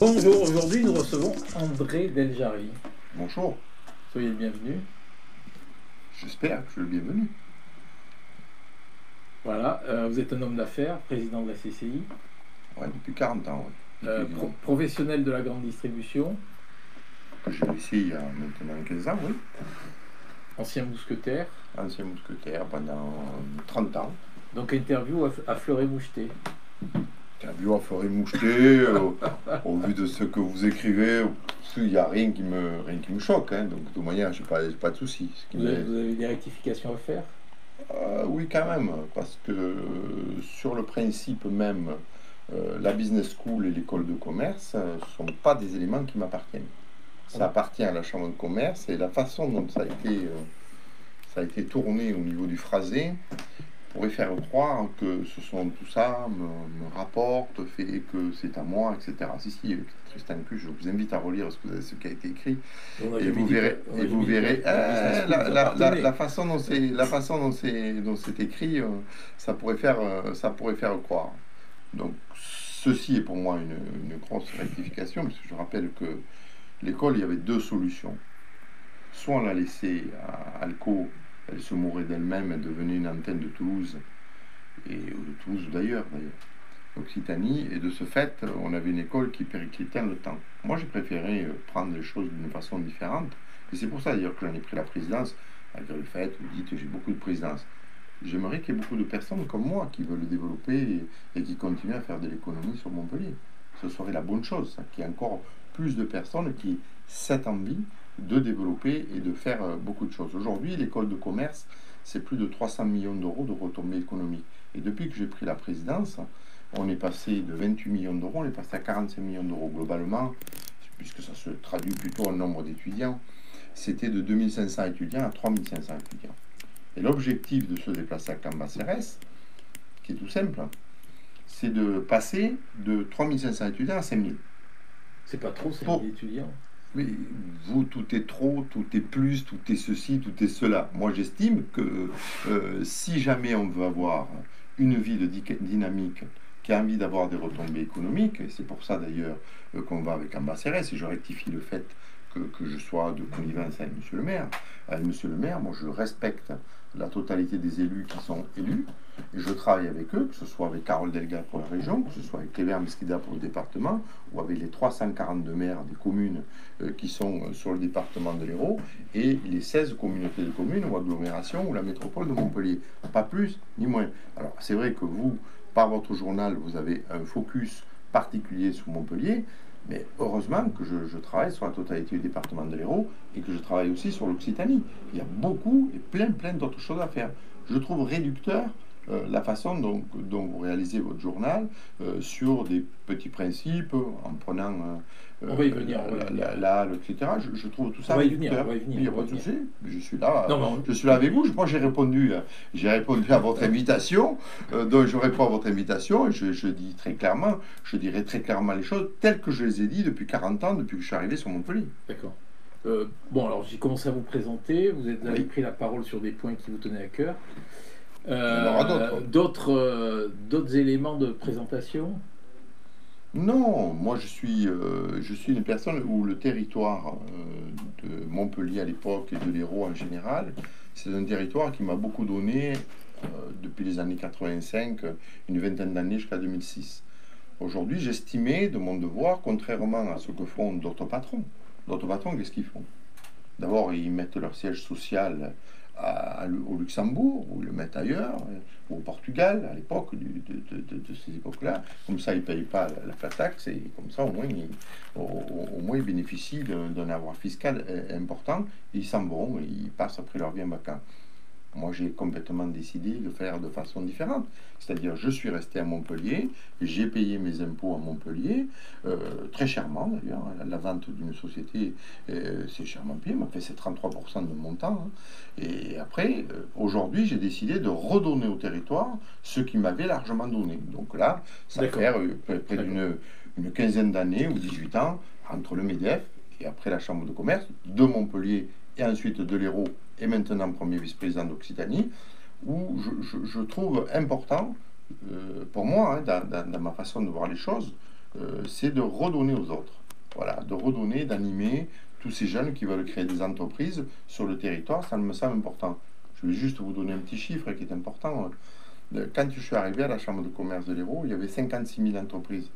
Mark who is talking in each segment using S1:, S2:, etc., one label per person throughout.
S1: Bonjour, aujourd'hui nous recevons André Deljari.
S2: Bonjour,
S1: Soyez le bienvenu.
S2: j'espère que je suis le bienvenu.
S1: Voilà, vous êtes un homme d'affaires, président de la CCI,
S2: Ouais, depuis 40 ans, ouais. Depuis
S1: professionnel de la grande distribution,
S2: que j'ai laissé il y a maintenant 15 ans, oui.
S1: ancien mousquetaire,
S2: Ancien mousquetaire pendant 30 ans.
S1: donc interview à Fleuret-Moucheté.
S2: Interview à Forêt Moucheté, au vu de ce que vous écrivez, il n'y a rien qui me choque, hein, donc de toute manière, j'ai pas de soucis.
S1: Vous avez des rectifications à faire?
S2: Oui, quand même, parce que sur le principe même, la business school et l'école de commerce ne sont pas des éléments qui m'appartiennent. Ça appartient à la chambre de commerce et la façon dont ça a été tourné au niveau du phrasé pourrait faire croire que ce sont tout ça me rapporte, fait que c'est à moi, etc. Si, Tristan Q, je vous invite à relire ce qui a été écrit et vous verrez la façon dont c'est écrit, ça pourrait faire croire. Donc ceci est pour moi une grosse rectification, parce que je rappelle que l'école, il y avait deux solutions. Soit on l'a laissée à Alco, elle se mourait d'elle-même, elle devenait une antenne de Toulouse, et de Toulouse ou d'ailleurs, Occitanie, et de ce fait, on avait une école qui périclitait le temps. Moi, j'ai préféré prendre les choses d'une façon différente, et c'est pour ça d'ailleurs que j'en ai pris la présidence, malgré le fait, vous dites, j'ai beaucoup de présidence. J'aimerais qu'il y ait beaucoup de personnes comme moi qui veulent le développer et qui continuent à faire de l'économie sur Montpellier. Ce serait la bonne chose, ça, qu'il y ait encore plus de personnes qui aient cette envie de développer et de faire beaucoup de choses. Aujourd'hui, l'école de commerce, c'est plus de 300 millions d'euros de retombées économiques. Et depuis que j'ai pris la présidence, on est passé de 28 millions d'euros, on est passé à 45 millions d'euros. Globalement, puisque ça se traduit plutôt en nombre d'étudiants, c'était de 2500 étudiants à 3500 étudiants. Et l'objectif de se déplacer à Cambacérès, qui est tout simple, c'est de passer de 3500 étudiants à 5000.
S1: C'est pas trop, 5000 étudiants.
S2: Mais vous, tout est trop, tout est plus, tout est ceci, tout est cela. Moi, j'estime que si jamais on veut avoir une vie de dynamique, qui a envie d'avoir des retombées économiques, et c'est pour ça d'ailleurs qu'on va avec Cambacérès, et je rectifie le fait que je sois de connivence avec Monsieur le maire. Avec Monsieur le maire, moi, je respecte la totalité des élus qui sont élus, et je travaille avec eux, que ce soit avec Carole Delga pour la région, que ce soit avec Cléber Mesquida pour le département, ou avec les 342 maires des communes qui sont sur le département de l'Hérault, et les 16 communautés de communes ou agglomérations ou la métropole de Montpellier. Pas plus ni moins. Alors, c'est vrai que vous, par votre journal, vous avez un focus particulier sur Montpellier, mais heureusement que je travaille sur la totalité du département de l'Hérault et que je travaille aussi sur l'Occitanie. Il y a beaucoup et plein d'autres choses à faire. Je trouve réducteur la façon dont vous réalisez votre journal sur des petits principes, en prenant
S1: on va y venir,
S2: etc. Je trouve tout ça réducteur. Il n'y a pas de souci. Je suis là. Je suis là avec vous. Je crois que j'ai répondu à votre invitation. Donc je réponds à votre invitation et je dis très clairement, je dirai très clairement les choses telles que je les ai dit depuis 40 ans, depuis que je suis arrivé sur Montpellier.
S1: D'accord. Bon, alors j'ai commencé à vous présenter. Vous avez pris la parole sur des points qui vous tenaient à cœur.
S2: Il y en aura
S1: d'autres éléments de présentation?
S2: Non, moi je suis une personne où le territoire de Montpellier à l'époque et de l'Hérault en général, c'est un territoire qui m'a beaucoup donné depuis les années 85, une vingtaine d'années jusqu'à 2006. Aujourd'hui, j'estimais de mon devoir, contrairement à ce que font d'autres patrons. D'autres patrons, qu'est-ce qu'ils font? D'abord, ils mettent leur siège social au Luxembourg, ou ils le mettent ailleurs, ou au Portugal, à l'époque de ces époques-là. Comme ça, ils ne payent pas la flat tax, et comme ça, au moins ils bénéficient d'un avoir fiscal important, et ils s'en vont, et ils passent après leur vie en vacances. Moi, j'ai complètement décidé de faire de façon différente. C'est-à-dire, je suis resté à Montpellier, j'ai payé mes impôts à Montpellier, très chèrement d'ailleurs. La vente d'une société, c'est chèrement payé, mais c'est 33% de mon temps. Et après, aujourd'hui, j'ai décidé de redonner au territoire ce qui m'avait largement donné. Donc là, ça fait près d'une quinzaine d'années ou 18 ans entre le MEDEF et après la Chambre de commerce de Montpellier et ensuite de l'Hérault et maintenant premier vice-président d'Occitanie, où je trouve important, pour moi, dans ma façon de voir les choses, c'est de redonner aux autres. Voilà, de redonner, d'animer tous ces jeunes qui veulent créer des entreprises sur le territoire, ça me semble important. Je vais juste vous donner un petit chiffre qui est important. Quand je suis arrivé à la Chambre de commerce de l'Hérault, il y avait 56 000 entreprises.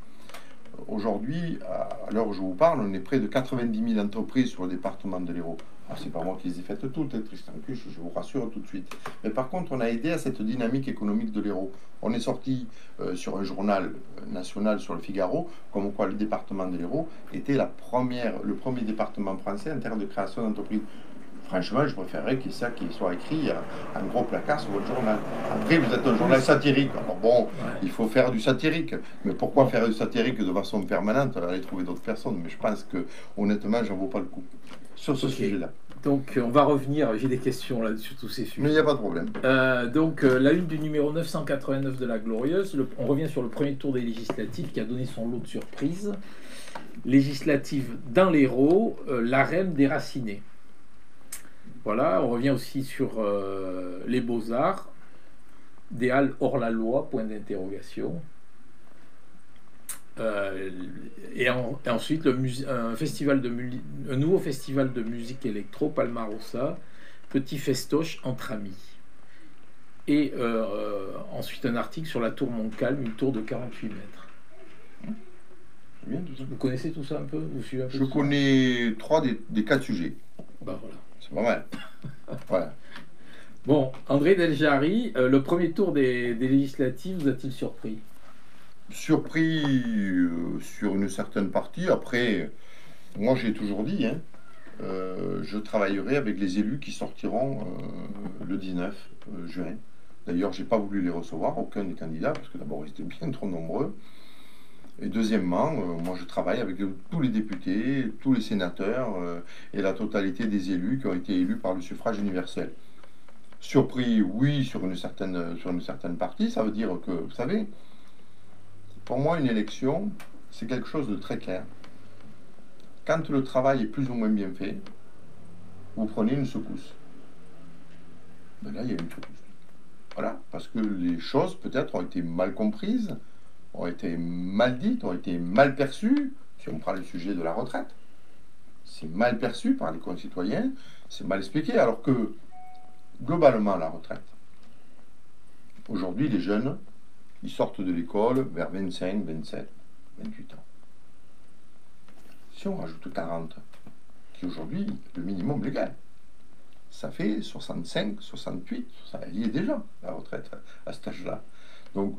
S2: Aujourd'hui, à l'heure où je vous parle, on est près de 90 000 entreprises sur le département de l'Hérault. Alors, c'est pas moi qui les ai faites toutes, Tristan Cuche, je vous rassure tout de suite. Mais par contre, on a aidé à cette dynamique économique de l'Hérault. On est sorti sur un journal national, sur le Figaro, comme quoi le département de l'Hérault était le premier département français en termes de création d'entreprises. Franchement, je préférerais qu'il soit écrit en gros placard sur votre journal. Après, vous êtes un journal satirique. Alors bon, il faut faire du satirique. Mais pourquoi faire du satirique de façon permanente? Aller trouver d'autres personnes. Mais je pense que, honnêtement, j'en vaut pas le coup. Sur ce sujet-là.
S1: Donc, on va revenir. J'ai des questions là sur tous ces sujets.
S2: Mais il n'y a pas de problème.
S1: La une du numéro 989 de la Glorieuse. On revient sur le premier tour des législatives qui a donné son lot de surprises. Législative dans l'Hérault, l'AREM déracinée. Voilà, on revient aussi sur les beaux-arts, des halles hors la loi, point d'interrogation. Et ensuite, un nouveau festival de musique électro, Palmarossa, petit festoche entre amis. Et ensuite, un article sur la tour Montcalm, une tour de 48 mètres.
S2: C'est bien tout ça.
S1: Vous connaissez tout ça un peu? Vous suivez un peu?
S2: Je connais 3 des 4 sujets.
S1: Bah voilà.
S2: C'est pas mal. Voilà.
S1: Bon, André Deljari, le premier tour des législatives vous a-t-il surpris?
S2: Surpris sur une certaine partie. Après, moi j'ai toujours dit, je travaillerai avec les élus qui sortiront le 19 juin. D'ailleurs, j'ai pas voulu les recevoir, aucun des candidats, parce que d'abord ils étaient bien trop nombreux. Et deuxièmement, moi je travaille avec tous les députés, tous les sénateurs et la totalité des élus qui ont été élus par le suffrage universel. Surpris, oui, sur une certaine partie, ça veut dire que, vous savez, pour moi une élection, c'est quelque chose de très clair. Quand le travail est plus ou moins bien fait, vous prenez une secousse. Ben là, il y a une secousse. Voilà, parce que les choses peut-être ont été mal comprises, ont été mal dites, ont été mal perçues. Si on prend le sujet de la retraite, c'est mal perçu par les concitoyens, c'est mal expliqué, alors que globalement la retraite, aujourd'hui les jeunes, ils sortent de l'école vers 25, 27, 28 ans. Si on rajoute 40, qui est aujourd'hui le minimum légal, ça fait 65, 68, ça y est déjà la retraite à cet âge-là. Donc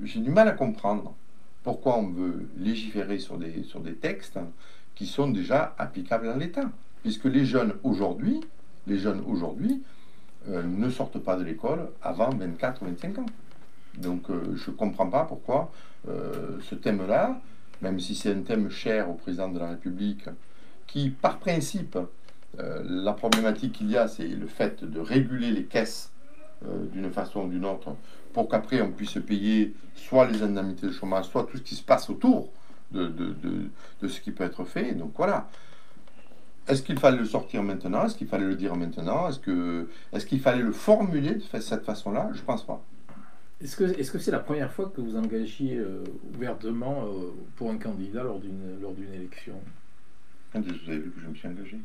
S2: j'ai du mal à comprendre pourquoi on veut légiférer sur des textes qui sont déjà applicables dans l'État. Puisque les jeunes aujourd'hui ne sortent pas de l'école avant 24 ou 25 ans. Donc je ne comprends pas pourquoi ce thème-là, même si c'est un thème cher au président de la République, qui par principe, la problématique qu'il y a, c'est le fait de réguler les caisses d'une façon ou d'une autre, pour qu'après on puisse payer soit les indemnités de chômage, soit tout ce qui se passe autour de ce qui peut être fait. Donc voilà. Est-ce qu'il fallait le sortir maintenant? Est-ce qu'il fallait le dire maintenant? Est-ce qu'il fallait le formuler de cette façon-là? Je pense pas.
S1: Est-ce que c'est la première fois que vous engagiez ouvertement pour un candidat lors d'une élection?
S2: Quand vous avez vu que je me suis engagé?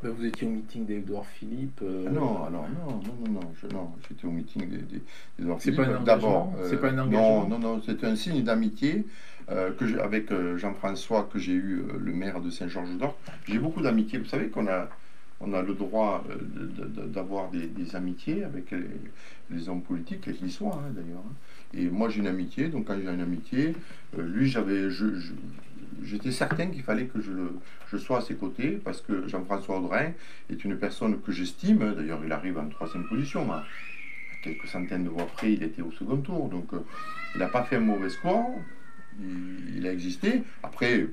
S1: Vous étiez au meeting d'Édouard Philippe.
S2: Non, j'étais au meeting d'Édouard Philippe.
S1: C'est pas un engagement. C'est pas un engagement.
S2: Non, c'est un signe d'amitié avec Jean-François, que j'ai eu, le maire de Saint-Georges-d'Orc. J'ai beaucoup d'amitié. Vous savez qu'on a le droit d'avoir des amitiés avec les hommes politiques, quels qu'ils soient, d'ailleurs. Et moi j'ai une amitié, donc quand j'ai une amitié, lui j'étais certain qu'il fallait que je sois à ses côtés, parce que Jean-François Audrin est une personne que j'estime. D'ailleurs il arrive en 3e position, à quelques centaines de voix près, il était au second tour, donc il n'a pas fait un mauvais score, il a existé. Après,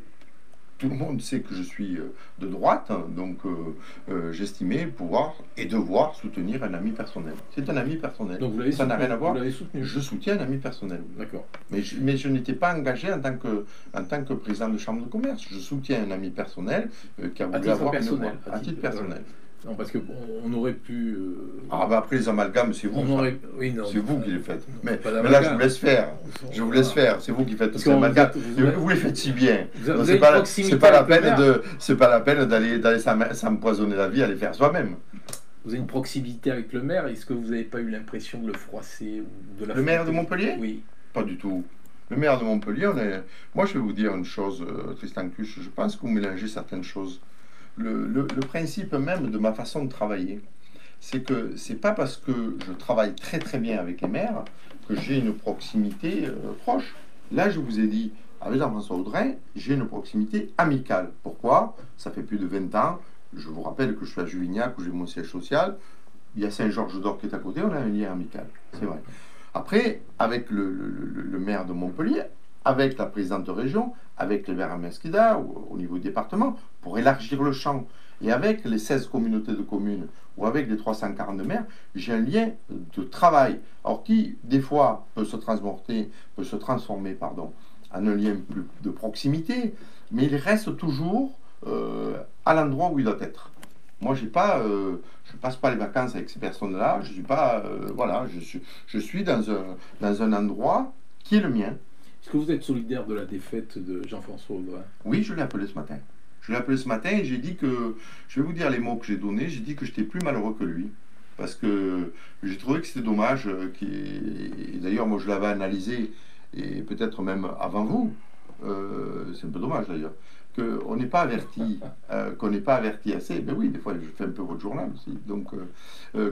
S2: tout le monde sait que je suis de droite, donc j'estimais pouvoir et devoir soutenir un ami personnel. C'est un ami personnel.
S1: Donc ça n'a rien à voir.
S2: Je soutiens un ami personnel.
S1: D'accord.
S2: Mais je n'étais pas engagé en tant que président de chambre de commerce. Je soutiens un ami personnel qui a voulu avoir une voix. À titre personnel.
S1: Non, parce qu'on on aurait pu.
S2: Ah bah après les amalgames, c'est vous,
S1: On
S2: ça.
S1: aurait. Oui, non.
S2: C'est vous qui les faites.
S1: Non, pas
S2: Mais là, je
S1: d'amalgame.
S2: vous laisse faire. Je vous laisse
S1: Voilà.
S2: faire. C'est vous qui faites tous
S1: Parce
S2: ces
S1: que
S2: amalgames.
S1: vous
S2: Et
S1: êtes-
S2: vous les faites si bien.
S1: vous avez
S2: Donc,
S1: une proximité
S2: c'est pas la
S1: avec le
S2: peine
S1: maire.
S2: c'est pas la peine d'aller s'empoisonner la vie à les faire soi-même.
S1: Vous avez une proximité avec le maire. Est-ce que vous n'avez pas eu l'impression de le froisser ou de la
S2: Le maire de
S1: frotter?
S2: Montpellier?
S1: Oui.
S2: Pas du tout. Le maire de Montpellier, moi je vais vous dire une chose, Tristan Cuche, je pense que vous mélangez certaines choses. Le principe même de ma façon de travailler, c'est que c'est pas parce que je travaille très très bien avec les maires que j'ai une proximité proche. Là, je vous ai dit, avec Jean-François Audrin, j'ai une proximité amicale. Pourquoi? Ça fait plus de 20 ans. Je vous rappelle que je suis à Juvignac, où j'ai mon siège social. Il y a Saint-Georges-d'Or qui est à côté, on a un lien amical. C'est vrai. Après, avec le maire de Montpellier, avec la présidente de région, avec le maire à Mesquida, au niveau du département, pour élargir le champ, et avec les 16 communautés de communes, ou avec les 340 maires, j'ai un lien de travail. Alors qui, des fois, peut se transformer, pardon, en un lien plus de proximité, mais il reste toujours à l'endroit où il doit être. Moi, je passe pas les vacances avec ces personnes-là. Je suis pas, voilà, je suis dans un endroit qui est le mien.
S1: Est-ce que vous êtes solidaire de la défaite de Jean-François Audrin?
S2: Oui, je l'ai appelé ce matin. Je l'ai appelé ce matin et j'ai dit que, je vais vous dire les mots que j'ai donnés, j'ai dit que j'étais plus malheureux que lui. Parce que j'ai trouvé que c'était dommage, et d'ailleurs moi je l'avais analysé, et peut-être même avant vous, c'est un peu dommage d'ailleurs, qu'on n'est pas averti, qu'on n'est pas averti assez, ben oui, des fois je fais un peu votre journal aussi, donc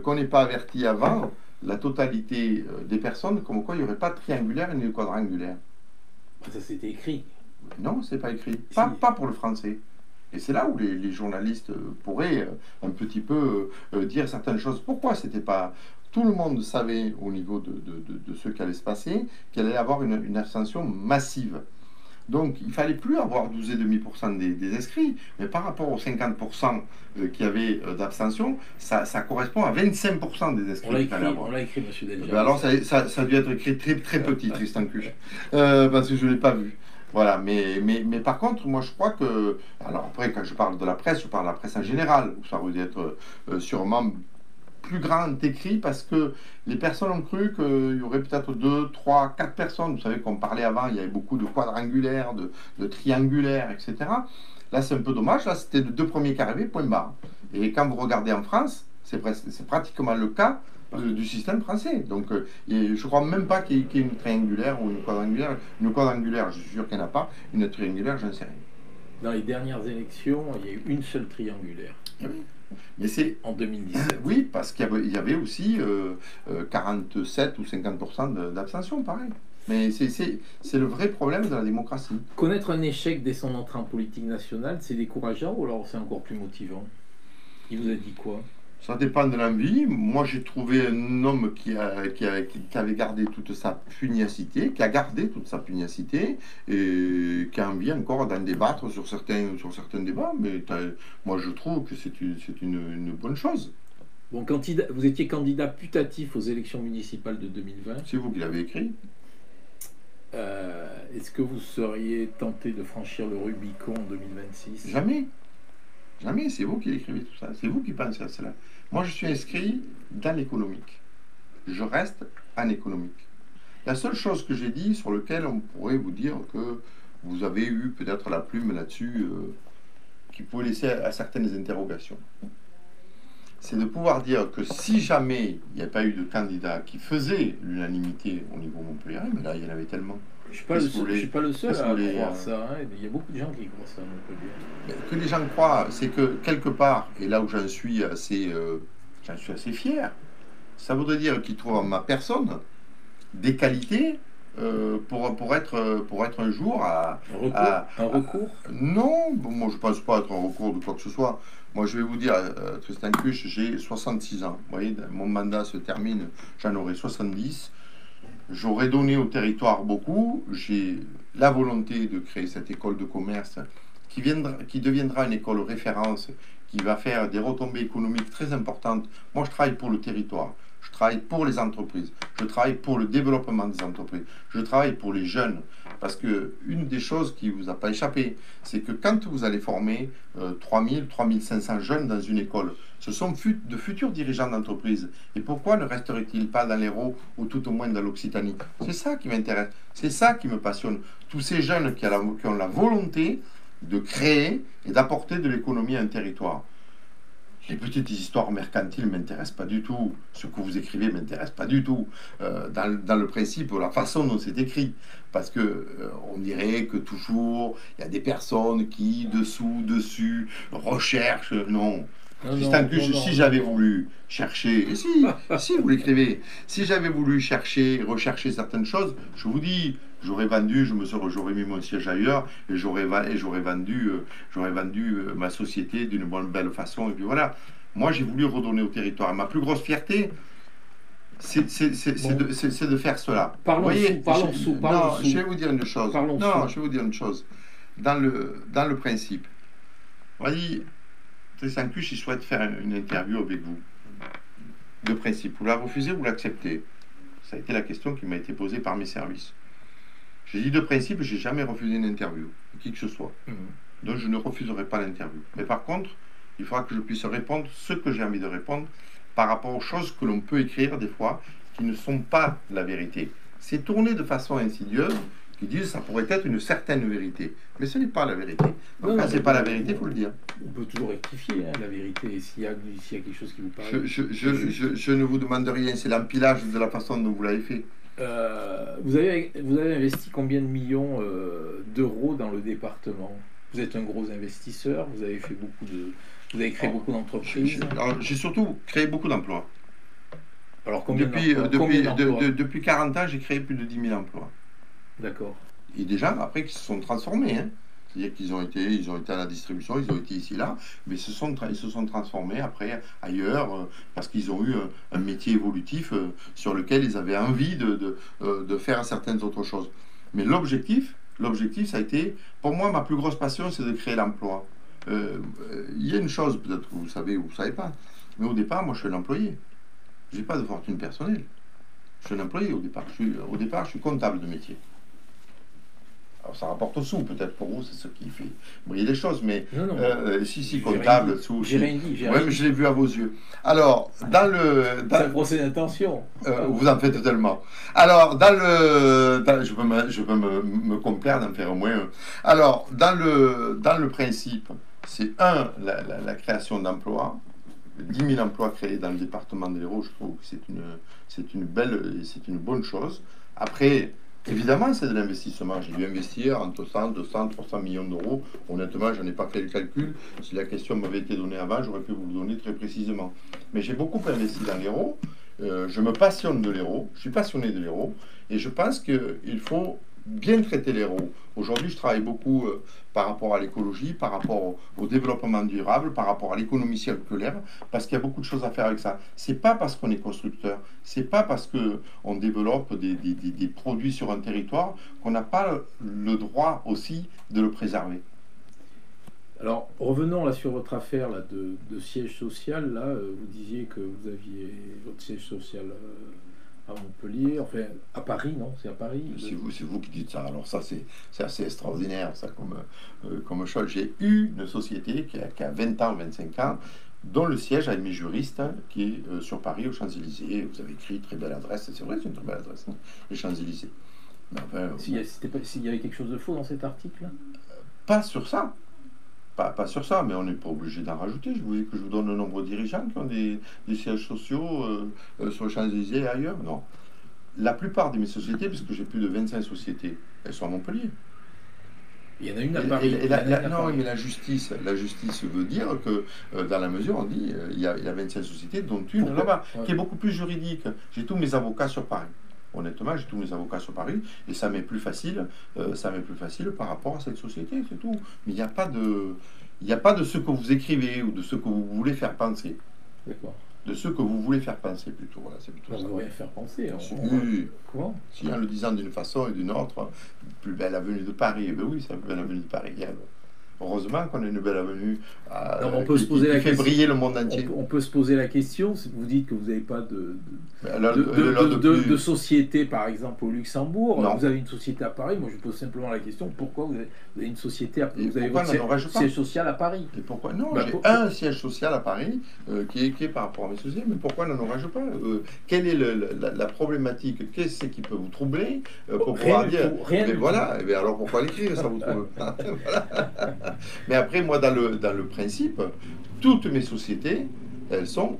S2: qu'on n'est pas averti avant la totalité des personnes, comme quoi il n'y aurait pas de triangulaire ni de quadrangulaire.
S1: Ça c'était écrit.
S2: Non, c'est pas écrit.
S1: Si.
S2: Pas pour le français. Et c'est là où les journalistes pourraient un petit peu dire certaines choses. Pourquoi c'était pas... Tout le monde savait au niveau de ce qui allait se passer qu'il allait y avoir une abstention massive. Donc il fallait plus avoir 12,5% des inscrits, mais par rapport aux 50% qu'il y avait d'abstention, ça correspond à 25% des inscrits qu'il fallait avoir.
S1: On l'a écrit, monsieur Delgia.
S2: Ben alors ça a dû être écrit très, très petit, Tristan Cuche, parce que je ne l'ai pas vu. Voilà, mais par contre, moi je crois que... Alors après, quand je parle de la presse, je parle de la presse en général, où ça aurait dû être sûrement plus grand écrit, parce que les personnes ont cru qu'il y aurait peut-être 2, 3, 4 personnes. Vous savez qu'on parlait avant, il y avait beaucoup de quadrangulaires, de triangulaires, etc. Là, c'est un peu dommage. Là, c'était les deux premiers qui arrivaient, point barre. Et quand vous regardez en France, c'est pratiquement le cas du système français. Donc, je crois même pas qu'il y ait une triangulaire ou une quadrangulaire. Une quadrangulaire, je suis sûr qu'il n'y en a pas. Une triangulaire, j'en sais rien.
S1: Dans les dernières élections, il y a eu une seule triangulaire.
S2: Oui. Mais c'est
S1: en 2017.
S2: Oui, parce qu'il y avait aussi 47 ou 50% d'abstention, pareil. Mais c'est le vrai problème de la démocratie.
S1: Connaître un échec dès son entrée en politique nationale, c'est décourageant ou alors c'est encore plus motivant? Il vous a dit quoi?
S2: Ça dépend de l'envie. Moi, j'ai trouvé un homme qui avait gardé toute sa pugnacité, qui a gardé toute sa pugnacité, et qui a envie encore d'en débattre sur certains débats. Mais moi, je trouve que c'est une bonne chose.
S1: Bon, vous étiez candidat putatif aux élections municipales de 2020.
S2: C'est vous qui l'avez écrit.
S1: Est-ce que vous seriez tenté de franchir le Rubicon en 2026?
S2: Jamais. Jamais, c'est vous qui écrivez tout ça, c'est vous qui pensez à cela. Moi, je suis inscrit dans l'économique. Je reste en économique. La seule chose que j'ai dit, sur laquelle on pourrait vous dire que vous avez eu peut-être la plume là-dessus, qui peut laisser à certaines interrogations, c'est de pouvoir dire que si jamais il n'y a pas eu de candidat qui faisait l'unanimité au niveau Montpellier, mais là, il y en avait tellement.
S1: Je ne suis pas le seul à croire ça. Hein. Il y a beaucoup de gens qui croient ça, Montpellier.
S2: Que les gens croient, c'est que quelque part, et là où j'en suis assez fier, ça voudrait dire qu'ils trouvent en ma personne des qualités pour être un jour
S1: un recours.
S2: Non, moi je ne pense pas être un recours de quoi que ce soit. Moi je vais vous dire, Tristan Cuche, j'ai 66 ans. Vous voyez, mon mandat se termine, j'en aurai 70. J'aurais donné au territoire beaucoup. J'ai la volonté de créer cette école de commerce qui deviendra une école référence, qui va faire des retombées économiques très importantes. Moi, je travaille pour le territoire. Je travaille pour les entreprises. Je travaille pour le développement des entreprises. Je travaille pour les jeunes. Parce que une des choses qui vous a pas échappé, c'est que quand vous allez former 3000, 3500 jeunes dans une école, ce sont de futurs dirigeants d'entreprise. Et pourquoi ne resterait-il pas dans l'Hérault ou tout au moins dans l'Occitanie? C'est ça qui m'intéresse, c'est ça qui me passionne. Tous ces jeunes qui ont la volonté de créer et d'apporter de l'économie à un territoire. Les petites histoires mercantiles ne m'intéressent pas du tout. Ce que vous écrivez ne m'intéresse pas du tout. Dans le principe, la façon dont c'est écrit. Parce que on dirait que toujours, il y a des personnes qui, dessus, recherchent. Non. Tristan Cuche, si j'avais voulu chercher, et si vous l'écrivez, si j'avais voulu rechercher certaines choses, je vous dis, j'aurais vendu, j'aurais mis mon siège ailleurs et j'aurais vendu ma société d'une belle façon. Et puis voilà. Moi, j'ai voulu redonner au territoire. Ma plus grosse fierté, c'est de faire cela.
S1: Parlons sous.
S2: Je vais vous dire une chose. Je vais vous dire une chose. Dans le principe, voyez, Tristan Cuche, il souhaite faire une interview avec vous. De principe, vous la refusez, vous l'acceptez. Ça a été la question qui m'a été posée par mes services. J'ai dit de principe, j'ai jamais refusé une interview, qui que ce soit. Donc je ne refuserai pas l'interview. Mais par contre, il faudra que je puisse répondre ce que j'ai envie de répondre par rapport aux choses que l'on peut écrire des fois qui ne sont pas la vérité. C'est tourné de façon insidieuse, qui disent que ça pourrait être une certaine vérité. Mais ce n'est pas la vérité. Donc quand ce n'est pas la vérité, il faut le dire.
S1: On peut toujours rectifier la vérité s'il y a quelque chose qui vous paraît.
S2: Je ne vous demande rien, c'est l'empilage de la façon dont vous l'avez fait.
S1: Vous avez investi combien de millions d'euros dans le département? Vous êtes un gros investisseur, vous avez créé beaucoup d'entreprises.
S2: J'ai surtout créé beaucoup d'emplois.
S1: Alors
S2: depuis 40 ans, j'ai créé plus de 10 000 emplois.
S1: D'accord.
S2: Et des gens après qui se sont transformés. C'est-à-dire qu'ils ont été à la distribution, ils ont été ici là, mais ils se sont transformés après ailleurs parce qu'ils ont eu un métier évolutif sur lequel ils avaient envie de faire certaines autres choses. Mais l'objectif, ça a été, pour moi, ma plus grosse passion, c'est de créer l'emploi. Il y a une chose, peut-être que vous savez ou vous ne savez pas, mais au départ, moi, je suis un employé. Je n'ai pas de fortune personnelle. Je suis un employé au départ. Je suis comptable de métier. Alors ça rapporte au sous, peut-être pour vous, c'est ce qui fait briller les choses, mais si comptable, sous.
S1: J'ai rien dit.
S2: Oui, mais je l'ai vu à vos yeux. Alors, c'est
S1: un procès d'intention.
S2: Vous en faites tellement. Alors, je peux me complaire d'en faire au moins. Alors, dans le principe, c'est la création d'emplois. 10 000 emplois créés dans le département de l'Hérault, je trouve que c'est une bonne chose. Après, évidemment, c'est de l'investissement. J'ai dû investir entre 100, 200, 300 millions d'euros. Honnêtement, je n'ai pas fait le calcul. Si la question m'avait été donnée avant, j'aurais pu vous le donner très précisément. Mais j'ai beaucoup investi dans l'Hérault. Je me passionne de l'Hérault. Je suis passionné de l'Hérault. Et je pense qu'il faut bien traiter l'Hérault. Aujourd'hui, je travaille beaucoup par rapport à l'écologie, par rapport au développement durable, par rapport à l'économie circulaire, parce qu'il y a beaucoup de choses à faire avec ça. C'est pas parce qu'on est constructeur, c'est pas parce que on développe des produits sur un territoire qu'on n'a pas le droit aussi de le préserver.
S1: Alors, revenons là sur votre affaire là, de siège social. Là, vous disiez que vous aviez votre siège social à Montpellier, enfin à Paris, non? C'est à Paris.
S2: C'est vous qui dites ça. Alors ça, c'est assez extraordinaire, ça, comme chose. J'ai eu une société qui a 20 ans, 25 ans, dont le siège avec mes juristes, qui est sur Paris, aux Champs-Élysées. Vous avez écrit très belle adresse, c'est vrai, c'est une très belle adresse, les Champs-Élysées. Enfin,
S1: s'il y avait quelque chose de faux dans cet article?
S2: Pas sur ça. Pas sur ça, mais on n'est pas obligé d'en rajouter. Je voulais que je vous donne le nombre de dirigeants qui ont des sièges sociaux sur les Champs-Élysées et ailleurs. Non. La plupart de mes sociétés, puisque j'ai plus de 25 sociétés, elles sont à Montpellier.
S1: Il y en a une à Paris.
S2: Non, mais la justice veut dire que dans la mesure, on dit, il y a 25 sociétés, dont une là-bas, qui est beaucoup plus juridique. J'ai tous mes avocats sur Paris. Honnêtement, j'ai tous mes avocats sur Paris et ça m'est plus facile par rapport à cette société, c'est tout. Mais il n'y a pas de ce que vous écrivez ou de ce que vous voulez faire penser.
S1: D'accord.
S2: De ce que vous voulez faire penser plutôt. Voilà, c'est plutôt
S1: ça. On ne veut rien faire penser.
S2: Comment? Si en le disant d'une façon et d'une autre, plus belle avenue de Paris, ben oui, c'est la plus belle avenue de Paris. Heureusement qu'on a une belle avenue
S1: Non, on peut se poser la
S2: qui fait
S1: question.
S2: briller le monde entier.
S1: On peut se poser la question, vous dites que vous n'avez pas
S2: Mais là, depuis-
S1: de société, par exemple, au Luxembourg.
S2: Non.
S1: Vous avez une société à Paris. Moi, je pose simplement la question, pourquoi vous avez une société à Paris?
S2: Et
S1: Vous avez
S2: pourquoi
S1: votre
S2: n'en aurais-je pas
S1: siège social à Paris.
S2: Et pourquoi non,
S1: Bah,
S2: j'ai
S1: pour-
S2: un siège social à Paris qui est par rapport à mes sociétés, mais pourquoi n'en aurais-je pas quelle est la problématique? Qu'est-ce qui peut vous troubler pour pouvoir
S1: Rien du
S2: dire
S1: tout, rien
S2: mais
S1: du
S2: voilà, et bien alors pourquoi l'écrire ça vous trouve? Voilà. Mais après, moi, dans le principe, toutes mes sociétés, elles sont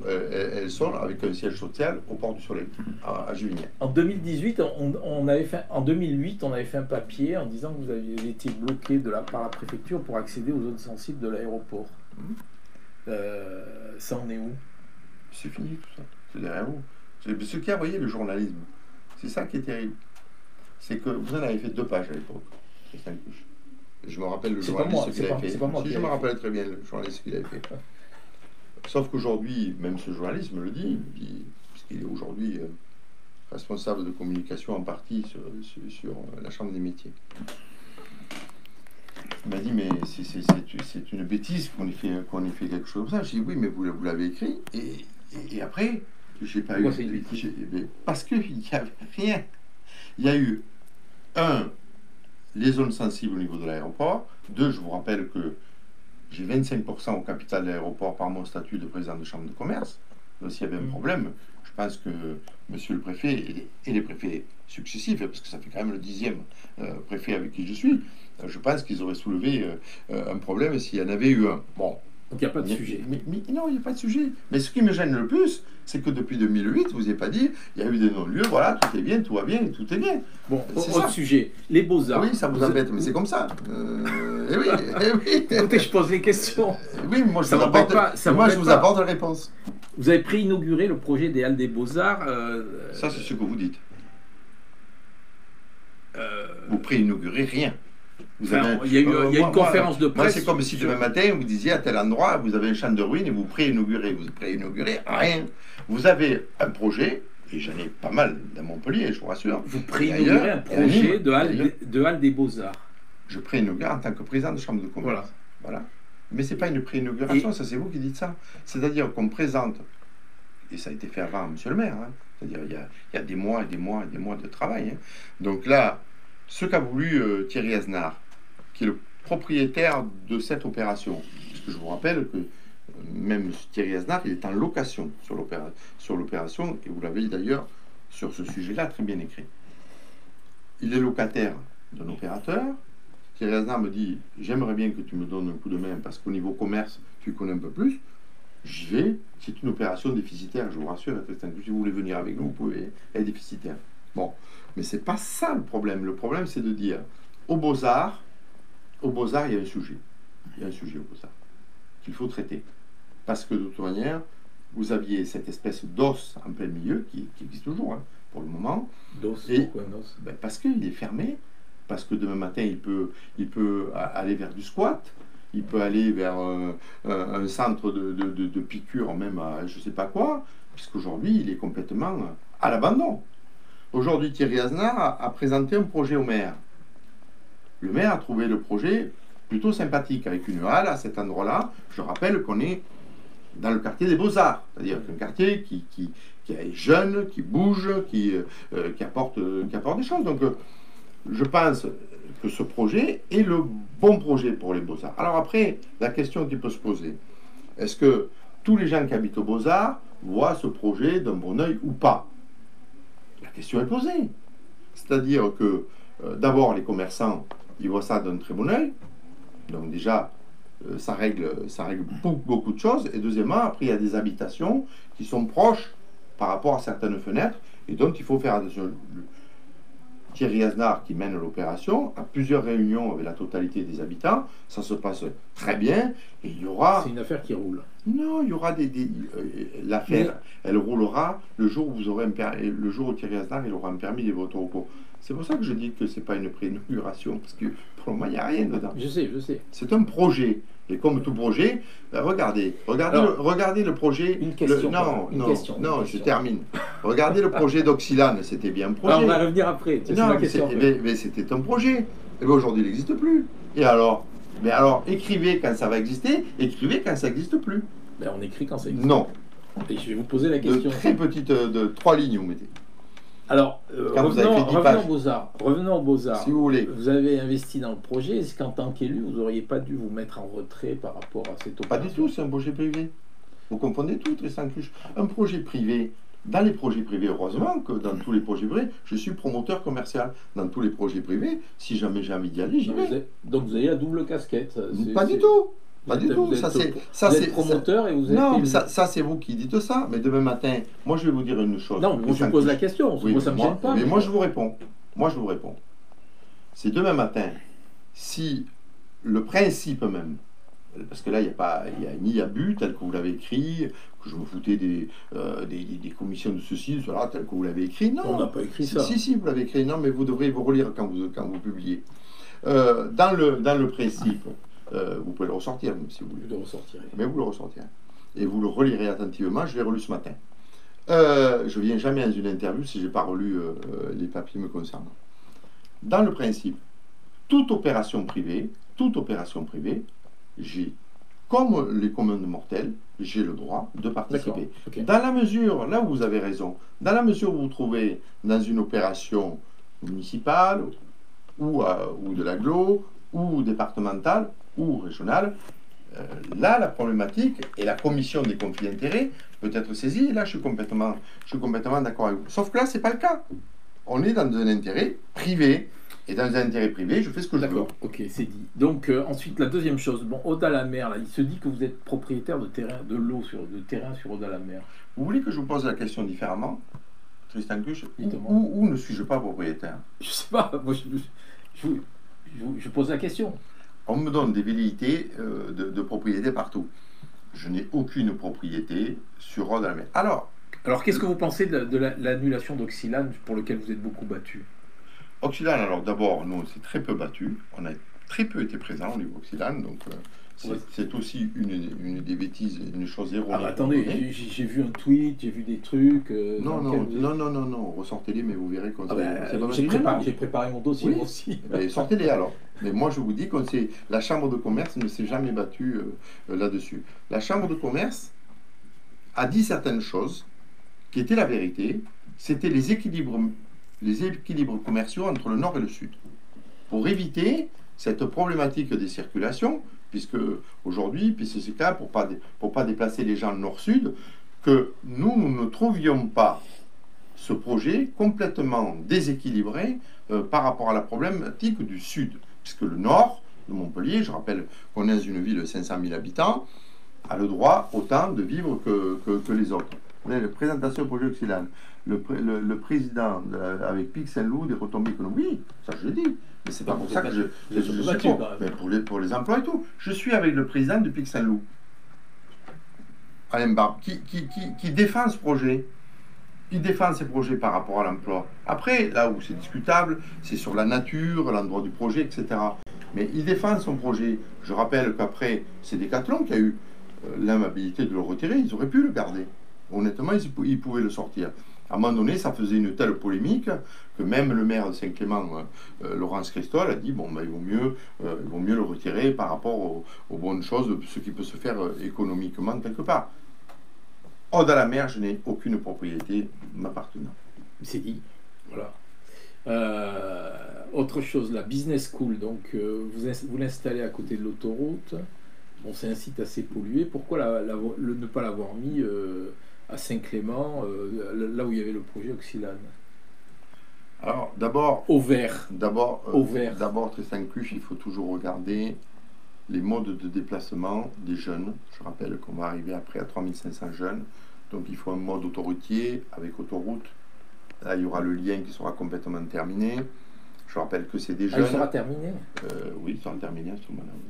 S2: avec un siège social au Port du Soleil, à Juvigny.
S1: En 2018, en 2008, on avait fait un papier en disant que vous aviez été bloqué par la préfecture pour accéder aux zones sensibles de l'aéroport. Ça en est où?
S2: C'est fini tout ça, c'est derrière vous. Ce qui a envoyé le journalisme, c'est ça qui est terrible. C'est que vous en avez fait 2 pages à l'époque, Christian Cuche. Je me rappelle le
S1: C'est pas moi,
S2: journaliste qu'il
S1: c'est
S2: avait
S1: pas-
S2: fait.
S1: c'est pas moi
S2: Si,
S1: qui
S2: je me
S1: l'avais
S2: rappelle très bien le journaliste qu'il avait fait. Sauf qu'aujourd'hui, même ce journaliste me le dit, puisqu'il est aujourd'hui responsable de communication en partie sur la Chambre des métiers. Il m'a dit, mais c'est une bêtise qu'on ait fait quelque chose comme ça. Je dis, oui, mais vous l'avez écrit. Et après, j'ai pas
S1: Pourquoi
S2: eu.
S1: c'est une bêtise?
S2: Parce qu'il n'y avait rien. Il y a eu, les zones sensibles au niveau de l'aéroport. 2, je vous rappelle que j'ai 25% au capital de l'aéroport par mon statut de président de chambre de commerce. Donc s'il y avait un problème, je pense que monsieur le préfet et les préfets successifs, parce que ça fait quand même le 10e préfet avec qui je suis, je pense qu'ils auraient soulevé un problème s'il y en avait eu un. Bon.
S1: Donc il n'y a pas de sujet.
S2: Mais non, il n'y a pas de sujet. Mais ce qui me gêne le plus, c'est que depuis 2008, vous n'avez pas dit, il y a eu des non-lieux, voilà, tout est bien, tout va bien, et tout est bien.
S1: Bon,
S2: C'est
S1: autre
S2: ça.
S1: sujet. Les beaux-arts.
S2: Oui, ça vous embête, mais c'est comme ça. Eh oui, eh oui.
S1: Écoutez, je pose les questions.
S2: Oui, moi je
S1: Ça
S2: vous
S1: m'embête
S2: apporte,
S1: pas, ça
S2: moi, je
S1: m'embête
S2: vous
S1: pas.
S2: apporte la réponse.
S1: Vous avez pré-inauguré le projet des Halles des Beaux-Arts.
S2: Ça, c'est ce que vous dites.
S1: euh,
S2: Vous pré-inaugurez rien. Vous
S1: enfin,
S2: avez-
S1: il y a eu il y a
S2: moi-
S1: une conférence de
S2: Moi,
S1: presse.
S2: c'est comme si
S1: sur-
S2: demain matin, vous disiez à tel endroit, vous avez un champ de ruines et vous pré-inaugurez. Vous pré-inaugurez rien. Vous avez un projet, et j'en ai pas mal dans Montpellier, je vous rassure.
S1: Vous pré-inaugurez un projet de Halles des Beaux-Arts.
S2: Je pré-inaugure en tant que président de chambre de commerce. Voilà. Mais c'est pas une pré-inauguration, ça c'est vous qui dites ça. C'est-à-dire qu'on présente, et ça a été fait avant monsieur le maire, hein, c'est-à-dire il y a des mois et des mois et des mois de travail. Hein. Donc là, ce qu'a voulu Thierry Aznar, qui est le propriétaire de cette opération, parce que je vous rappelle que même Thierry Aznar, il est en location sur l'opération, et vous l'avez d'ailleurs sur ce sujet-là très bien écrit. Il est locataire d'un opérateur. Thierry Aznar me dit, j'aimerais bien que tu me donnes un coup de main parce qu'au niveau commerce, tu connais un peu plus. J'y vais. C'est une opération déficitaire, je vous rassure. Si vous voulez venir avec nous, vous pouvez être déficitaire. Bon, mais c'est pas ça le problème. Le problème, c'est de dire, aux Beaux-Arts, il y a un sujet. Il y a un sujet aux Beaux-Arts qu'il faut traiter. Parce que de toute manière, vous aviez cette espèce d'os en plein milieu qui existe toujours, hein, pour le moment.
S1: D'os,
S2: Et-
S1: pourquoi un os?
S2: Ben, parce qu'il est fermé, parce que demain matin, il peut aller vers du squat, il peut aller vers un centre de piqûre, même à je sais pas quoi, puisqu'aujourd'hui, il est complètement à l'abandon. Aujourd'hui, Thierry Aznar a présenté un projet au maire. Le maire a trouvé le projet plutôt sympathique, avec une halle à cet endroit-là. Je rappelle qu'on est dans le quartier des Beaux-Arts, c'est-à-dire un quartier qui est jeune, qui bouge, qui apporte des choses. Donc, je pense que ce projet est le bon projet pour les Beaux-Arts. Alors après, la question qui peut se poser, est-ce que tous les gens qui habitent aux Beaux-Arts voient ce projet d'un bon œil ou pas? La question est posée. C'est-à-dire que, d'abord, les commerçants, ils voient ça d'un très bon œil. Donc déjà, ça règle beaucoup de choses. Et deuxièmement, après, il y a des habitations qui sont proches par rapport à certaines fenêtres et donc il faut faire attention. Thierry Aznar, qui mène l'opération, a plusieurs réunions avec la totalité des habitants. Ça se passe très bien. Et il y aura...
S1: C'est une affaire qui roule.
S2: Non, il y aura l'affaire, elle roulera le jour où vous aurez le jour où Thierry Aznar il aura un permis des voitures au cours. C'est pour ça que je dis que c'est pas une pré-inauguration, parce que pour le moment, il n'y a rien dedans.
S1: Je sais.
S2: C'est un projet. Et comme tout projet, regardez le projet.
S1: Une question.
S2: Je termine. Regardez le projet d'Oxylane, c'était bien un projet.
S1: Alors, on va revenir après. C'est
S2: Non,
S1: ma question.
S2: mais c'était un projet. Et bien aujourd'hui, il n'existe plus. Et alors, Mais alors, écrivez quand ça va exister, écrivez quand ça n'existe plus.
S1: Ben, on écrit quand ça existe.
S2: Non.
S1: Et je vais vous poser la
S2: De
S1: question.
S2: très petites, de 3 lignes, vous mettez.
S1: Alors,
S2: Quand vous avez fait 10
S1: revenons
S2: pages.
S1: aux Beaux-Arts. Revenons aux Beaux-Arts.
S2: Si vous voulez.
S1: Vous avez investi dans le projet. Est-ce qu'en tant qu'élu, vous n'auriez pas dû vous mettre en retrait par rapport à cette
S2: Pas
S1: opération?
S2: du tout, c'est un projet privé. Vous confondez tout, Tristan Cluche. Un projet privé, dans les projets privés, heureusement que dans tous les projets privés, je suis promoteur commercial. Dans tous les projets privés, si jamais j'ai envie d'y aller, j'y vais.
S1: Donc vous avez la double casquette.
S2: Pas du tout. Pas du tout.
S1: Vous
S2: Ça,
S1: êtes
S2: c'est
S1: promoteur et vous êtes
S2: non,
S1: élu.
S2: mais ça c'est vous qui dites ça. Mais demain matin, moi je vais vous dire une chose.
S1: Non, moi je vous pose la question.
S2: Oui,
S1: Moi ça me gêne pas.
S2: mais moi je vous réponds. Moi je vous réponds. C'est demain matin, si le principe même, parce que là il n'y a ni abus tel que vous l'avez écrit, que je me foutais des commissions de ceci, de cela, tel que vous l'avez écrit. Non,
S1: On n'a pas écrit ça.
S2: Si, vous l'avez écrit. Non, mais vous devrez vous relire quand vous publiez. Dans le principe, vous pouvez le ressortir si vous voulez.
S1: Je le ressortirai.
S2: Mais vous le ressortirez. Et vous le relirez attentivement. Je l'ai relu ce matin. Je viens jamais dans une interview si je n'ai pas relu les papiers me concernant. Dans le principe, toute opération privée, j'ai, comme les communs mortels, j'ai le droit de participer.
S1: Okay.
S2: Dans la mesure, là où vous avez raison, dans la mesure où vous vous trouvez dans une opération municipale, ou de l'agglo, ou départementale, ou régionale, là, la problématique et la commission des conflits d'intérêts peut être saisie. Et là, je suis complètement d'accord avec vous. Sauf que là, c'est pas le cas. On est dans un intérêt privé. Et dans un intérêt privé, je fais ce que je veux.
S1: D'accord, ok, c'est dit. Donc ensuite, la deuxième chose, bon, Aude-à-la-Mer, là, il se dit que vous êtes propriétaire de terrain, de terrain sur Aude-à-la-Mer.
S2: Vous voulez que je vous pose la question différemment, Tristan Cluche,
S1: Dites-moi.
S2: où ne suis-je pas propriétaire?
S1: Je sais pas, moi je pose la question.
S2: On me donne des velléités de propriété partout. Je n'ai aucune propriété sur Aude-à-la-Mer. Alors
S1: qu'est-ce que vous pensez de l'annulation d'Oxylane pour lequel vous êtes beaucoup battu?
S2: Oxylane, alors d'abord, nous on s'est très peu battu, on a très peu été présent au niveau Oxylane, donc c'est aussi une des bêtises, une chose erronée.
S1: Ah bah attendez, j'ai vu un tweet, j'ai vu des trucs.
S2: Non, ressortez-les, mais vous verrez qu'on
S1: j'ai préparé mon dossier
S2: oui.
S1: aussi.
S2: Mais sortez-les alors. Mais moi je vous dis que la Chambre de commerce ne s'est jamais battue là-dessus. La Chambre de commerce a dit certaines choses qui étaient la vérité, c'était les équilibres commerciaux entre le nord et le sud. Pour éviter cette problématique des circulations, puisque aujourd'hui, PCCK, pour pas déplacer les gens nord-sud, que nous ne trouvions pas ce projet complètement déséquilibré par rapport à la problématique du sud. Puisque le nord de Montpellier, je rappelle qu'on est dans une ville de 500 000 habitants, a le droit autant de vivre que les autres. La présentation du projet Oxylane. Le président avec Pic Saint-Loup des retombées économiques. Oui, ça je le dis. Mais c'est pas pour ça que je suis pour. Mais pour les emplois et tout. Je suis avec le président de Pic Saint-Loup, Alain Barbe, qui défend ce projet. Qui défend ces projets par rapport à l'emploi. Après, là où c'est discutable, c'est sur la nature, l'endroit du projet, etc. Mais il défend son projet. Je rappelle qu'après, c'est Decathlon qui a eu l'amabilité de le retirer. Ils auraient pu le garder. Honnêtement, ils pouvaient le sortir. À un moment donné, ça faisait une telle polémique que même le maire de Saint-Clément, Laurence Cristol, a dit bon, ben, il vaut mieux le retirer par rapport aux bonnes choses, ce qui peut se faire économiquement quelque part. Aude-à-la-Mer, je n'ai aucune propriété m'appartenant.
S1: C'est dit. Voilà. Autre chose, la business school, donc vous l'installez à côté de l'autoroute. Bon, c'est un site assez pollué. Pourquoi ne pas l'avoir mis à Saint-Clément, là où il y avait le projet Oxylane?
S2: Alors, d'abord,
S1: au vert.
S2: D'abord, Tristan Cluche, il faut toujours regarder les modes de déplacement des jeunes. Je rappelle qu'on va arriver après à 3500 jeunes. Donc, il faut un mode autoroutier avec autoroute. Là, il y aura le lien qui sera complètement terminé. Je rappelle que c'est des jeunes.
S1: Il sera terminé
S2: Oui, il sera terminé à ce moment-là. Oui.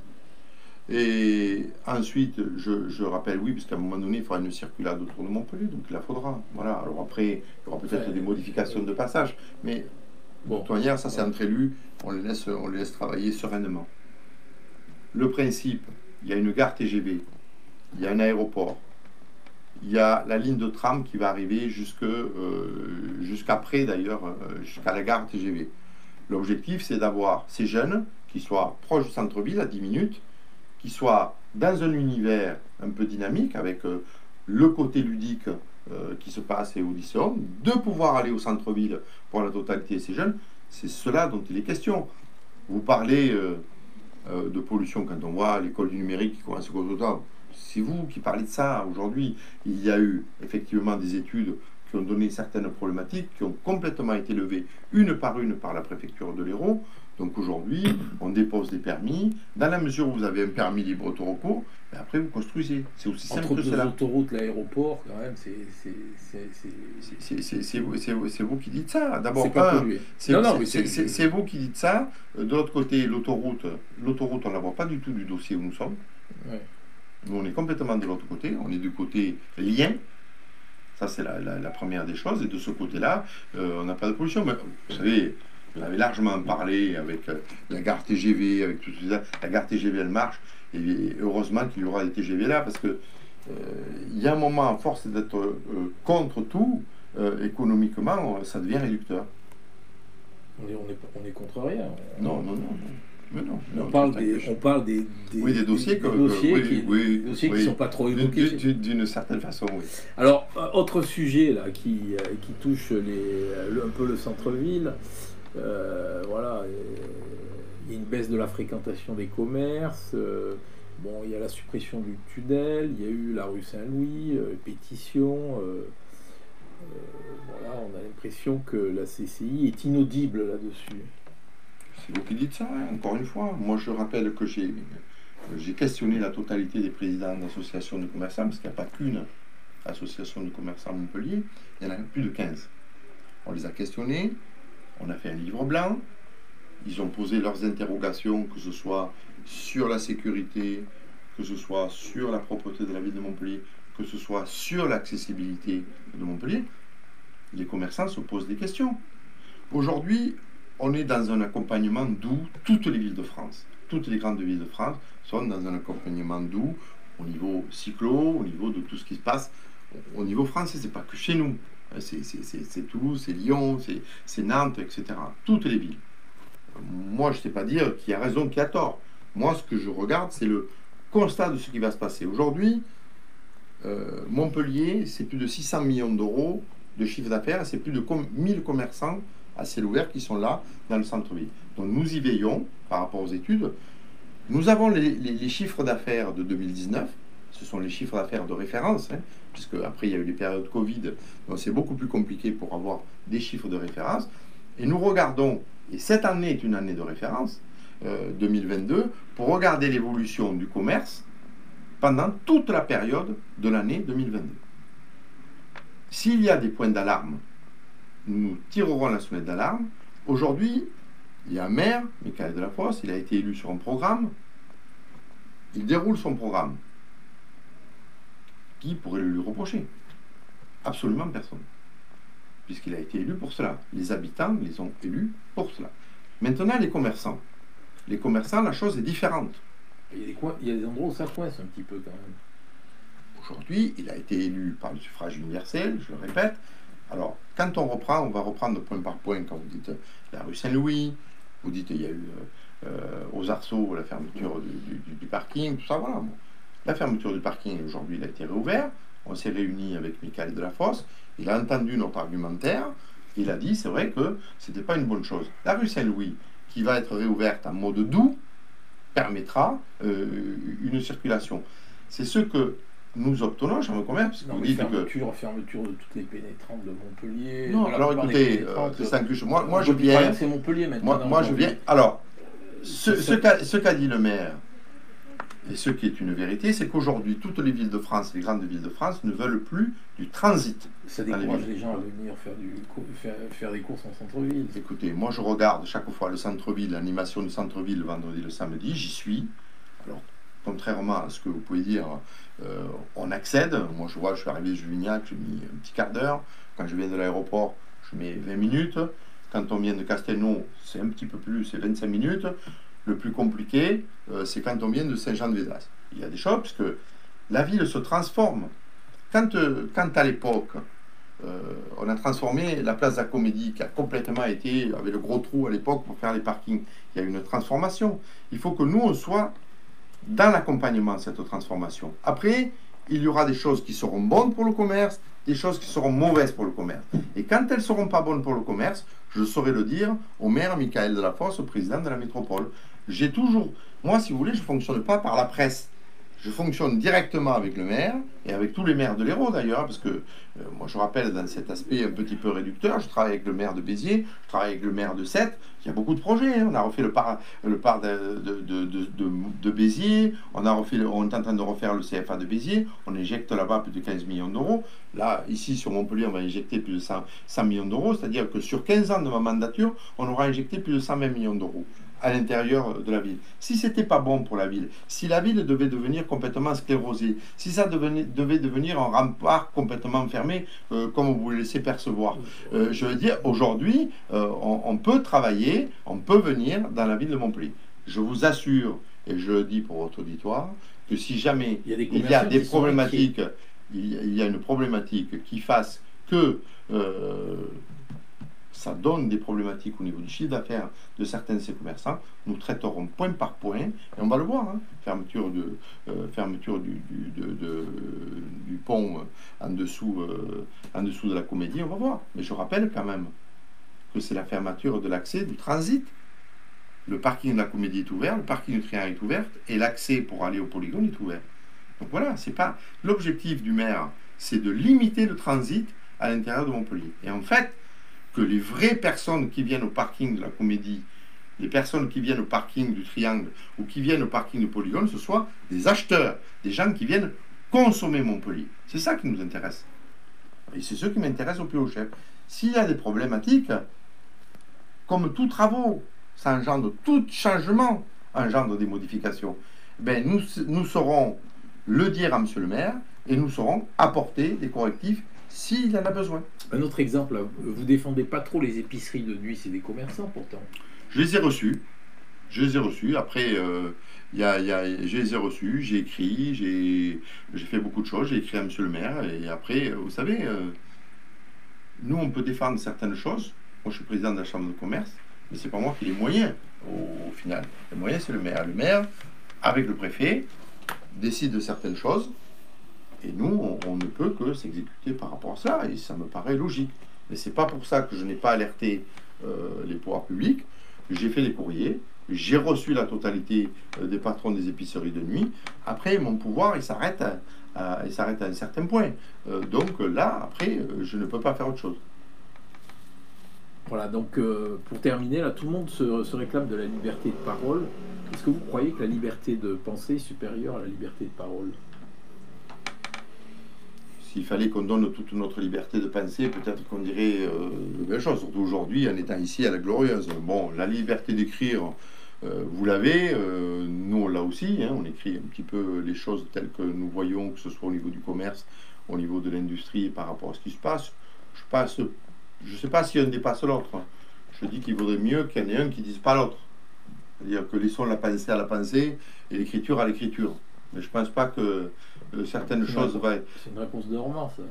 S2: Et ensuite, je rappelle, oui, puisqu'à un moment donné, il faudra une circulade autour de Montpellier, donc il la faudra. Voilà. Alors après, il y aura peut-être des modifications de passage, mais de toute manière, ça c'est entre élus, on les laisse travailler sereinement. Le principe, il y a une gare TGV, il y a un aéroport, il y a la ligne de tram qui va arriver jusqu'après d'ailleurs, jusqu'à la gare TGV. L'objectif, c'est d'avoir ces jeunes qui soit proche du centre-ville, à 10 minutes, qui soit dans un univers un peu dynamique, avec le côté ludique qui se passe et Odysseum, de pouvoir aller au centre-ville pour la totalité de ces jeunes, c'est cela dont il est question. Vous parlez de pollution quand on voit l'école du numérique qui commence au automne. C'est vous qui parlez de ça aujourd'hui. Il y a eu effectivement des études qui ont donné certaines problématiques qui ont complètement été levées une par la préfecture de l'Hérault. Donc aujourd'hui, on dépose des permis. Dans la mesure où vous avez un permis libre autorocours, et après vous construisez. C'est aussi simple que cela.
S1: Entre autoroutes, l'aéroport, quand même,
S2: c'est vous qui dites ça. D'abord, c'est vous qui dites ça. De l'autre côté, l'autoroute, on ne la voit pas du tout du dossier où nous sommes.
S1: Ouais.
S2: Nous, on est complètement de l'autre côté. On est du côté lien. Ça, c'est la première des choses. Et de ce côté-là, on n'a pas de pollution. Mais vous savez, on avait largement parlé avec la gare TGV, avec tout ça. La gare TGV, elle marche. Et heureusement qu'il y aura des TGV là, parce que il y a un moment, à force d'être contre tout, économiquement, ça devient réducteur.
S1: On est contre rien.
S2: Non. Mais non,
S1: on parle des
S2: dossiers
S1: qui sont pas trop évoqués.
S2: D'une certaine façon, oui.
S1: Alors, autre sujet là qui touche un peu le centre-ville, voilà, il y a une baisse de la fréquentation des commerces. Bon, il y a la suppression du tunnel, il y a eu la rue Saint-Louis, pétition. Voilà, on a l'impression que la CCI est inaudible là-dessus.
S2: C'est vous qui dites ça, hein, encore une fois. Moi, je rappelle que j'ai questionné la totalité des présidents d'associations de commerçants, parce qu'il n'y a pas qu'une association de commerçants à Montpellier, il y en a plus de 15. On les a questionnés, on a fait un livre blanc, ils ont posé leurs interrogations, que ce soit sur la sécurité, que ce soit sur la propreté de la ville de Montpellier, que ce soit sur l'accessibilité de Montpellier. Les commerçants se posent des questions. Aujourd'hui, on est dans un accompagnement doux. Toutes les villes de France, toutes les grandes villes de France sont dans un accompagnement doux au niveau cyclo, au niveau de tout ce qui se passe. Au niveau français, c'est pas que chez nous. C'est Toulouse, c'est Lyon, c'est Nantes, etc. Toutes les villes. Moi, je ne sais pas dire qui a raison, qui a tort. Moi, ce que je regarde, c'est le constat de ce qui va se passer. Aujourd'hui, Montpellier, c'est plus de 600 millions d'euros de chiffre d'affaires. C'est plus de 1000 commerçants à ciel ouvert qui sont là dans le centre-ville. Donc nous y veillons par rapport aux études. Nous avons les chiffres d'affaires de 2019. Ce sont les chiffres d'affaires de référence, hein, puisque après il y a eu les périodes Covid, donc c'est beaucoup plus compliqué pour avoir des chiffres de référence. Et nous regardons, et cette année est une année de référence, 2022, pour regarder l'évolution du commerce pendant toute la période de l'année 2022. S'il y a des points d'alarme, nous tirerons la sonnette d'alarme. Aujourd'hui, il y a un maire, Michael Delafosse, il a été élu sur un programme, il déroule son programme. Qui pourrait le lui reprocher? Absolument personne. Puisqu'il a été élu pour cela. Les habitants les ont élus pour cela. Maintenant, les commerçants. Les commerçants, la chose est différente.
S1: Il y a des endroits où ça coince un petit peu quand même.
S2: Aujourd'hui, il a été élu par le suffrage universel, je le répète. Alors, quand on reprend, on va reprendre point par point. Quand vous dites la rue Saint-Louis, vous dites il y a eu aux Arceaux la fermeture du parking, tout ça, voilà. Bon. La fermeture du parking, aujourd'hui, il a été réouvert. On s'est réunis avec Michael Delafosse. Il a entendu notre argumentaire. Il a dit, c'est vrai que ce n'était pas une bonne chose. La rue Saint-Louis, qui va être réouverte en mode doux, permettra une circulation. C'est ce que nous obtenons chez le commerce.
S1: Non, mais fermeture de toutes les pénétrantes de Montpellier.
S2: Non, alors écoutez, moi je viens.
S1: C'est Montpellier maintenant.
S2: Moi je viens. Alors, ce qu'a dit le maire, et ce qui est une vérité, c'est qu'aujourd'hui, toutes les villes de France, les grandes villes de France, ne veulent plus du transit.
S1: Ça décourage les gens à venir faire des courses en centre-ville.
S2: Écoutez, moi je regarde chaque fois le centre-ville, l'animation du centre-ville le vendredi, le samedi, j'y suis. Alors, contrairement à ce que vous pouvez dire, on accède. Moi je vois, je suis arrivé à Juvignac, j'ai mis un petit quart d'heure. Quand je viens de l'aéroport, je mets 20 minutes. Quand on vient de Castelnau, c'est un petit peu plus, c'est 25 minutes. Le plus compliqué, c'est quand on vient de Saint-Jean-de-Védas. Il y a des choses, parce que la ville se transforme. Quand à l'époque, On a transformé la place de la Comédie, qui a complètement été, avec le gros trou à l'époque pour faire les parkings. Il y a une transformation. Il faut que nous, on soit dans l'accompagnement de cette transformation. Après, il y aura des choses qui seront bonnes pour le commerce, des choses qui seront mauvaises pour le commerce. Et quand elles ne seront pas bonnes pour le commerce, je saurai le dire au maire Michael Delafosse, au président de la métropole. J'ai toujours, moi, si vous voulez, je ne fonctionne pas par la presse. Je fonctionne directement avec le maire et avec tous les maires de l'Hérault d'ailleurs, parce que moi je rappelle dans cet aspect un petit peu réducteur, je travaille avec le maire de Béziers, je travaille avec le maire de Sète, il y a beaucoup de projets, hein. On a refait le parc de Béziers, on est en train de refaire le CFA de Béziers, on injecte là-bas plus de 15 millions d'euros. Là, ici sur Montpellier, on va injecter plus de 100 millions d'euros, c'est-à-dire que sur 15 ans de ma mandature, on aura injecté plus de 120 millions d'euros à l'intérieur de la ville. Si c'était pas bon pour la ville, si la ville devait devenir complètement sclérosée, si ça devait devenir un rempart complètement fermé, comme vous le laissez percevoir, je veux dire, aujourd'hui, on peut travailler, on peut venir dans la ville de Montpellier. Je vous assure, et je le dis pour votre auditoire, que si jamais il y a des problématiques, il y a une problématique qui fasse que ça donne des problématiques au niveau du chiffre d'affaires de certains de ces commerçants, nous traiterons point par point, et on va le voir, hein, fermeture du pont en dessous de la Comédie, on va voir. Mais je rappelle quand même que c'est la fermeture de l'accès du transit. Le parking de la Comédie est ouvert, le parking du Triangle est ouvert, et l'accès pour aller au polygone est ouvert. Donc voilà, c'est pas l'objectif du maire, c'est de limiter le transit à l'intérieur de Montpellier. Et en fait, que les vraies personnes qui viennent au parking de la Comédie, les personnes qui viennent au parking du Triangle ou qui viennent au parking du Polygone, ce soient des acheteurs, des gens qui viennent consommer Montpellier. C'est ça qui nous intéresse. Et c'est ce qui m'intéresse au plus haut chef. S'il y a des problématiques, comme tout travaux, ça engendre tout changement, engendre des modifications. Ben nous saurons le dire à monsieur le maire et nous saurons apporter des correctifs s'il y en a besoin.
S1: Un autre exemple, vous défendez pas trop les épiceries de nuit, c'est des commerçants pourtant.
S2: Je les ai reçus. Après, je les ai reçus, j'ai écrit, j'ai fait beaucoup de choses, j'ai écrit à monsieur le maire. Et après, vous savez, nous, on peut défendre certaines choses. Moi, je suis président de la chambre de commerce, mais c'est pas moi qui ai les moyens, au final. Les moyens, c'est le maire. Le maire, avec le préfet, décide de certaines choses. Et nous, on ne peut que s'exécuter par rapport à ça, et ça me paraît logique. Mais c'est pas pour ça que je n'ai pas alerté les pouvoirs publics. J'ai fait les courriers, j'ai reçu la totalité des patrons des épiceries de nuit. Après, mon pouvoir, il s'arrête à un certain point. Donc là, après, je ne peux pas faire autre chose.
S1: Voilà, donc pour terminer, là, tout le monde se réclame de la liberté de parole. Est-ce que vous croyez que la liberté de pensée est supérieure à la liberté de parole ?
S2: S'il fallait qu'on donne toute notre liberté de penser, peut-être qu'on dirait de belles choses, surtout aujourd'hui en étant ici à la Glorieuse. Bon, la liberté d'écrire, vous l'avez, nous on l'a aussi, hein, on écrit un petit peu les choses telles que nous voyons, que ce soit au niveau du commerce, au niveau de l'industrie, par rapport à ce qui se passe. Je ne sais pas si un dépasse l'autre. Je dis qu'il vaudrait mieux qu'il y en ait un qui ne dise pas l'autre. C'est-à-dire que laissons la pensée à la pensée et l'écriture à l'écriture. Mais je ne pense pas que certaines choses...
S1: C'est une réponse de roman, ça.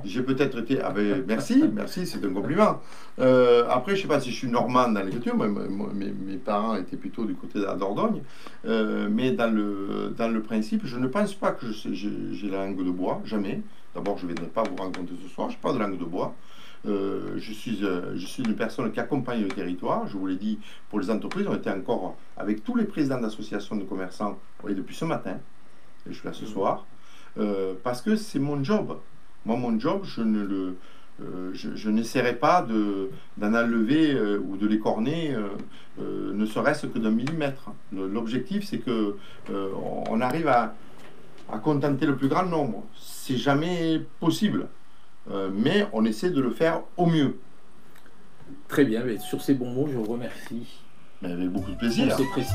S2: J'ai peut-être été... Ah ben, merci, c'est un compliment. Après, je ne sais pas si je suis normand dans l'écriture, mes parents étaient plutôt du côté de la Dordogne, mais dans le principe, je ne pense pas que j'ai la langue de bois, jamais. D'abord, je ne viendrai pas vous rencontrer ce soir, je n'ai pas de langue de bois. Je suis une personne qui accompagne le territoire. Je vous l'ai dit, pour les entreprises, on était encore avec tous les présidents d'associations de commerçants depuis ce matin, et je suis là ce soir, parce que c'est mon job. Moi, mon job, je n'essaierai pas d'en enlever ou de l'écorner, ne serait-ce que d'un millimètre. L'objectif, c'est que on arrive à contenter le plus grand nombre. C'est jamais possible. Mais on essaie de le faire au mieux.
S1: Très bien, mais sur ces bons mots, je vous remercie.
S2: Mais avec beaucoup de plaisir.
S1: C'est précis.